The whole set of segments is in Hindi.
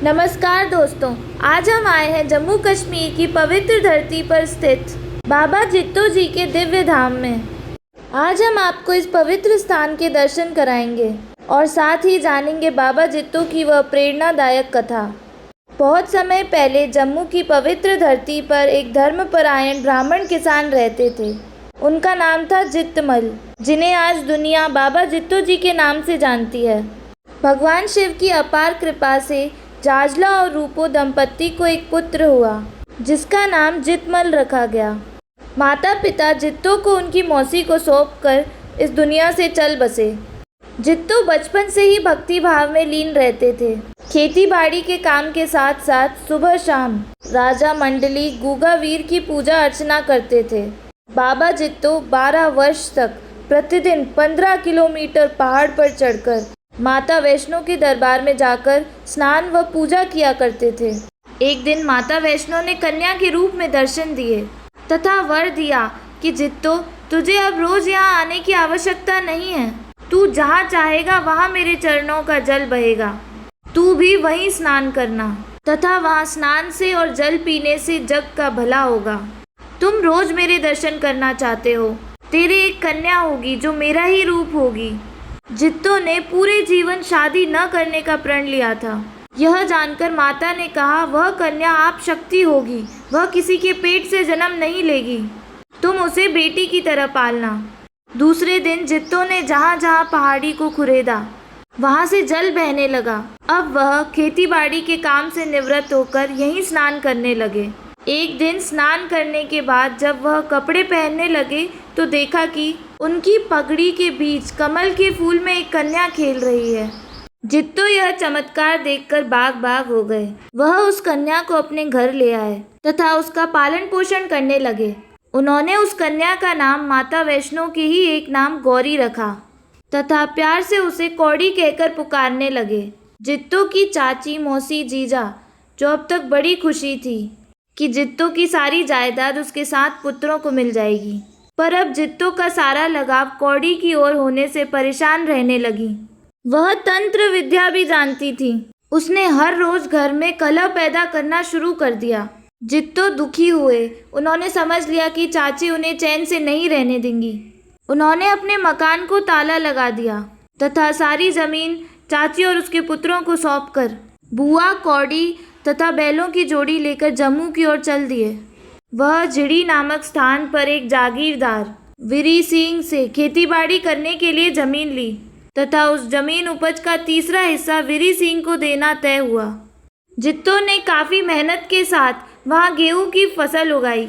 नमस्कार दोस्तों, आज हम आए हैं जम्मू कश्मीर की पवित्र धरती पर स्थित बाबा जित्तो जी के दिव्य धाम में। आज हम आपको इस पवित्र स्थान के दर्शन कराएंगे और साथ ही जानेंगे बाबा जित्तो की वह प्रेरणादायक कथा। बहुत समय पहले जम्मू की पवित्र धरती पर एक धर्मपरायण ब्राह्मण किसान रहते थे। उनका नाम था जित्तमल, जिन्हें आज दुनिया बाबा जित्तो जी के नाम से जानती है। भगवान शिव की अपार कृपा से जाजला और रूपो दंपत्ति को एक पुत्र हुआ, जिसका नाम जित्तमल रखा गया। माता पिता जित्तो को उनकी मौसी को सौंपकर इस दुनिया से चल बसे। जित्तो बचपन से ही भक्ति भाव में लीन रहते थे। खेती बाड़ी के काम के साथ साथ सुबह शाम राजा मंडली गुगा वीर की पूजा अर्चना करते थे। बाबा जित्तो 12 वर्ष तक प्रतिदिन 15 किलोमीटर पहाड़ पर चढ़कर माता वैष्णो के दरबार में जाकर स्नान व पूजा किया करते थे। एक दिन माता वैष्णो ने कन्या के रूप में दर्शन दिए तथा वर दिया कि जित्तो, तुझे अब रोज यहाँ आने की आवश्यकता नहीं है। तू जहाँ चाहेगा वहाँ मेरे चरणों का जल बहेगा। तू भी वहीं स्नान करना तथा वहाँ स्नान से और जल पीने से जग का भला होगा। तुम रोज मेरे दर्शन करना चाहते हो। तेरे एक कन्या होगी जो मेरा ही रूप होगी। जित्तो ने पूरे जीवन शादी न करने का प्रण लिया था। यह जानकर माता ने कहा, वह कन्या आप शक्ति होगी, वह किसी के पेट से जन्म नहीं लेगी। तुम उसे बेटी की तरह पालना। दूसरे दिन जित्तो ने जहाँ जहाँ पहाड़ी को खुरेदा, वहाँ से जल बहने लगा। अब वह खेती बाड़ी के काम से निवृत्त होकर यहीं स्नान करने लगे। एक दिन स्नान करने के बाद जब वह कपड़े पहनने लगे तो देखा कि उनकी पगड़ी के बीच कमल के फूल में एक कन्या खेल रही है। जित्तो यह चमत्कार देखकर बाग बाग हो गए। वह उस कन्या को अपने घर ले आए तथा उसका पालन पोषण करने लगे। उन्होंने उस कन्या का नाम माता वैष्णो के ही एक नाम गौरी रखा तथा प्यार से उसे कौड़ी कहकर पुकारने लगे। जित्तो की चाची, मौसी, जीजा जो अब तक बड़ी खुशी थी कि जित्तो की सारी जायदाद उसके 7 पुत्रों को मिल जाएगी, पर अब जित्तो का सारा लगाव कौड़ी की ओर होने से परेशान रहने लगी। वह तंत्र विद्या भी जानती थी। उसने हर रोज घर में कलह पैदा करना शुरू कर दिया। जित्तो दुखी हुए। उन्होंने समझ लिया कि चाची उन्हें चैन से नहीं रहने देंगी। उन्होंने अपने मकान को ताला लगा दिया तथा सारी जमीन चाची और उसके पुत्रों को सौंपकर बुआ, कौड़ी तथा बैलों की जोड़ी लेकर जम्मू की ओर चल दिए। वह झिड़ी नामक स्थान पर एक जागीरदार वीरी सिंह से खेतीबाड़ी करने के लिए जमीन ली तथा उस जमीन उपज का तीसरा हिस्सा वीरी सिंह को देना तय हुआ। जित्तो ने काफ़ी मेहनत के साथ वहाँ गेहूं की फसल उगाई।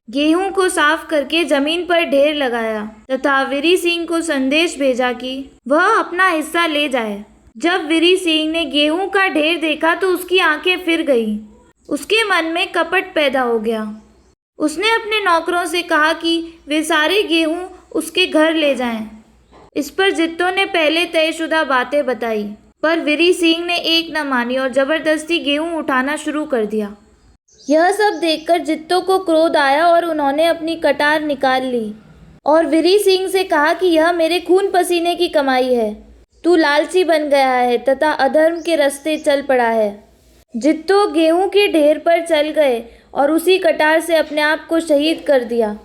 गेहूं को साफ करके जमीन पर ढेर लगाया तथा वीरी सिंह को संदेश भेजा कि वह अपना हिस्सा ले जाए। जब वीरी सिंह ने गेहूं का ढेर देखा तो उसकी आंखें फिर गईं। उसके मन में कपट पैदा हो गया। उसने अपने नौकरों से कहा कि वे सारे गेहूं उसके घर ले जाएं। इस पर जित्तो ने पहले तयशुदा बातें बताई, पर वीरी सिंह ने एक न मानी और जबरदस्ती गेहूं उठाना शुरू कर दिया। यह सब देखकर जित्तो को क्रोध आया और उन्होंने अपनी कटार निकाल ली और वीरी सिंह से कहा कि यह मेरे खून पसीने की कमाई है। तू लालची बन गया है तथा अधर्म के रास्ते चल पड़ा है। जित्तो गेहूं के ढेर पर चल गए और उसी कटार से अपने आप को शहीद कर दिया।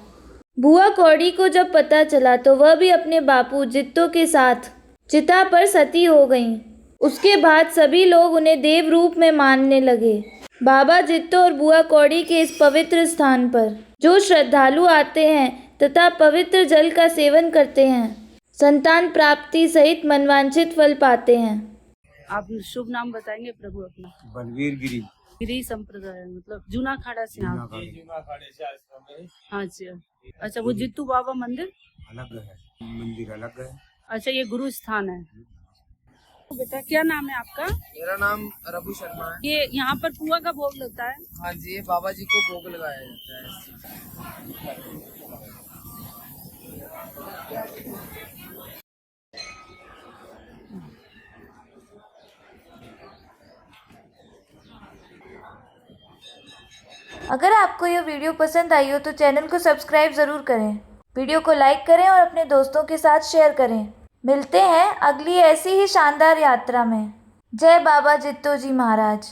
बुआ कौड़ी को जब पता चला तो वह भी अपने बापू जित्तो के साथ चिता पर सती हो गईं। उसके बाद सभी लोग उन्हें देव रूप में मानने लगे। बाबा जित्तो और बुआ कौड़ी के इस पवित्र स्थान पर जो श्रद्धालु आते हैं तथा पवित्र जल का सेवन करते हैं, संतान प्राप्ति सहित मनवांछित फल पाते हैं। आप शुभ नाम बताएंगे प्रभु अपना? बलवीर गिरी। गिरी संप्रदाय मतलब जूना खाड़ा से आप? हाँ जी। अच्छा, वो जित्तू बाबा मंदिर अलग है, मंदिर अलग है। अच्छा, ये गुरु स्थान है। बेटा क्या नाम है आपका? मेरा नाम रघु शर्मा है। ये यहाँ पर पुआ का भोग लगता है? हाँ जी, ये बाबा जी को भोग लगाया जाता है। अगर आपको यह वीडियो पसंद आई हो तो चैनल को सब्सक्राइब ज़रूर करें। वीडियो को लाइक करें और अपने दोस्तों के साथ शेयर करें। मिलते हैं अगली ऐसी ही शानदार यात्रा में। जय बाबा जित्तो जी महाराज।